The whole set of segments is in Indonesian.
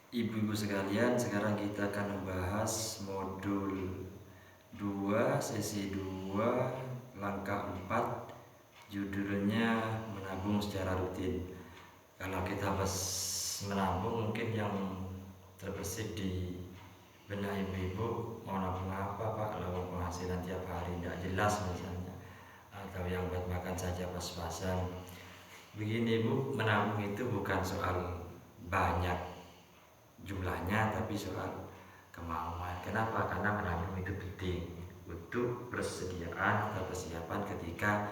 Ibu-ibu sekalian, sekarang kita akan membahas modul 2, sesi 2, langkah 4. Judulnya menabung secara rutin. Kalau kita bahas menabung, mungkin yang terbesit di benak ibu-ibu, mau nabung apa Pak? Kalau penghasilan tiap hari tidak jelas misalnya, atau yang buat makan saja pas-pasan. Begini Bu, menabung itu bukan soal banyak jumlahnya, tapi soal kemauan. Kenapa? Karena menabung itu penting untuk persediaan atau persiapan ketika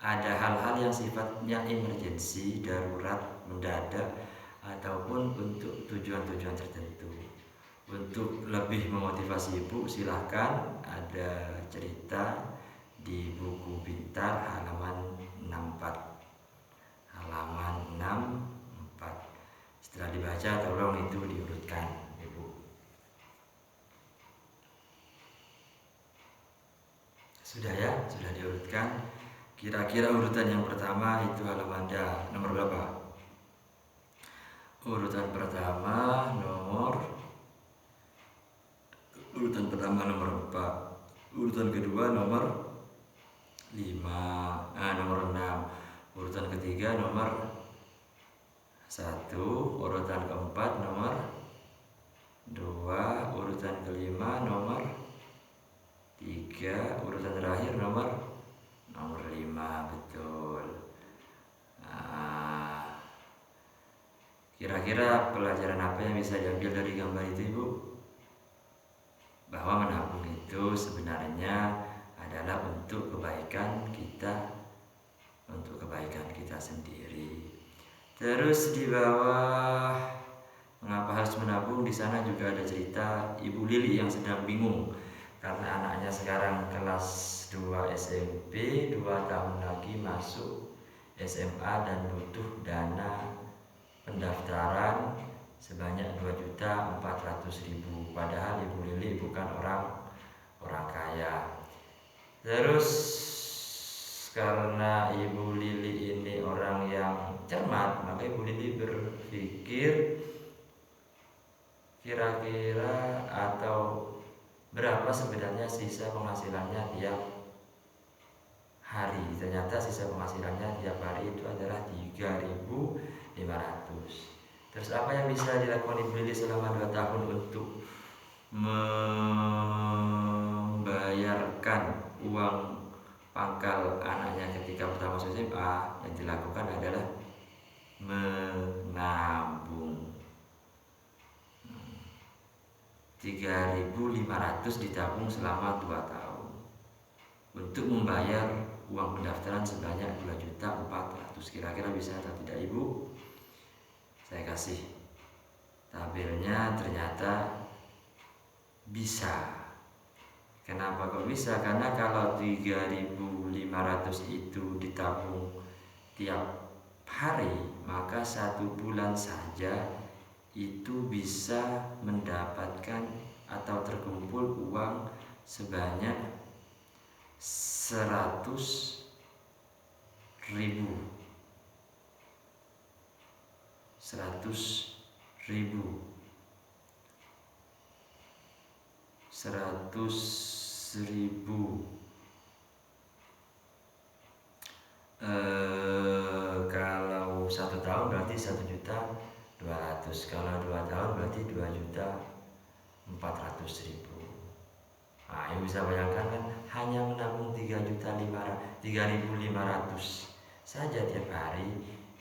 ada hal-hal yang sifatnya emergensi, darurat, mendadak, ataupun untuk tujuan-tujuan tertentu. Untuk lebih memotivasi ibu, silahkan ada cerita di buku Pintar halaman 64. Halaman 64. Setelah dibaca, tolong itu diurutkan, Ibu. Sudah ya? Sudah diurutkan. Kira-kira urutan yang pertama itu halaman nomor berapa? Urutan pertama nomor 4. Urutan kedua nomor 5. Nomor 6. Urutan ketiga nomor 1. Urutan keempat nomor 2. Urutan kelima nomor 3. Urutan terakhir nomor 5. Betul. Kira-kira pelajaran apa yang bisa diambil dari gambar itu, Ibu? Bahwa menabung itu sebenarnya adalah untuk kebaikan kita, sendiri. Terus di bawah mengapa harus menabung, di sana juga ada cerita Ibu Lili yang sedang bingung karena anaknya sekarang kelas 2 SMP, 2 tahun lagi masuk SMA dan butuh dana pendaftaran sebanyak 2.400.000. Padahal Ibu Lili bukan orang kaya. Terus karena Ibu Lili ini orang yang cermat, maka Ibu Lili berpikir kira-kira atau berapa sebenarnya sisa penghasilannya tiap hari. Ternyata sisa penghasilannya tiap hari itu adalah 3.500. Terus apa yang bisa dilakukan Ibu Lili selama 2 tahun untuk membayarkan uang pangkal anaknya ketika pertama masuk SMA? Yang dilakukan adalah menabung. 3.500 ditabung selama 2 tahun untuk membayar uang pendaftaran sebanyak 2.400.000. Kira-kira bisa atau tidak, Ibu? Saya kasih tabelnya, ternyata bisa. Kenapa kok bisa? Karena kalau 3.500 itu ditabung tiap hari, maka 1 bulan saja itu bisa mendapatkan atau terkumpul uang sebanyak 100.000. 100.000 kalau 1 tahun berarti 1.200.000. Kalau 2 tahun berarti 2.400.000. Ibu bisa bayangkan kan, hanya menabung 3.500 saja tiap hari,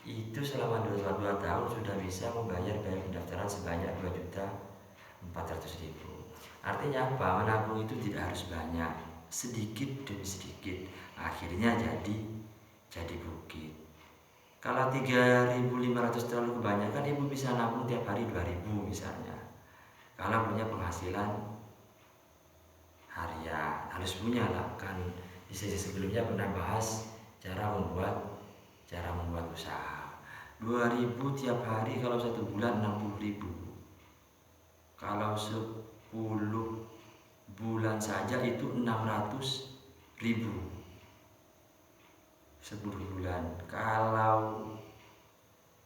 itu selama 2 tahun sudah bisa membayar biaya pendaftaran sebanyak 2.400.000. Artinya apa? Menabung itu tidak harus banyak, sedikit demi sedikit, akhirnya jadi bukit. Kalau 3.500 terlalu kebanyakan, Ibu bisa nabung tiap hari 2.000 misalnya. Kalau punya penghasilan harian, harus punya lah, kan di sesi sebelumnya pernah bahas cara membuat usaha. 2.000 tiap hari, kalau 1 bulan 60.000. Kalau 10 bulan saja itu 600.000. 10 bulan. Kalau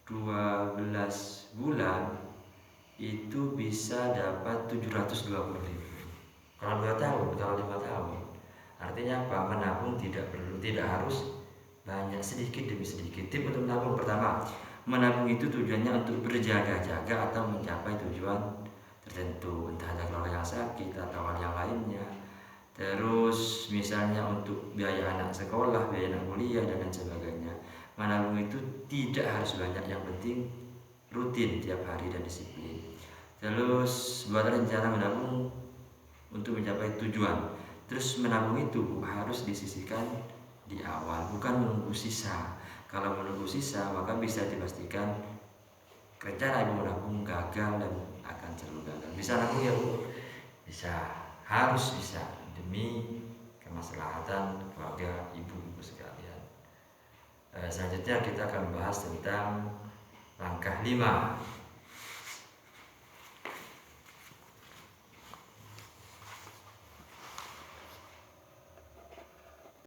12 bulan itu bisa dapat 720.000 kalau 2 tahun, kalau 5 tahun. Artinya apa? Menabung tidak harus banyak, sedikit demi sedikit. Tip untuk menabung: pertama, menabung itu tujuannya untuk berjaga-jaga atau mencapai tujuan tertentu, entah ada keluarga yang sakit atau hal yang lainnya. Terus misalnya untuk biaya anak sekolah, biaya anak kuliah, dan lain sebagainya. Menabung itu tidak harus banyak, yang penting rutin tiap hari dan disiplin. Terus buat rencana menabung untuk mencapai tujuan. Terus menabung itu harus disisihkan di awal, bukan menunggu sisa. Kalau menunggu sisa, maka bisa dipastikan rencana ibu menabung gagal dan akan selalu gagal. Bisa nabung ya Bu? Bisa, harus bisa, demi kemaslahatan keluarga ibu-ibu sekalian. Selanjutnya kita akan membahas tentang langkah 5.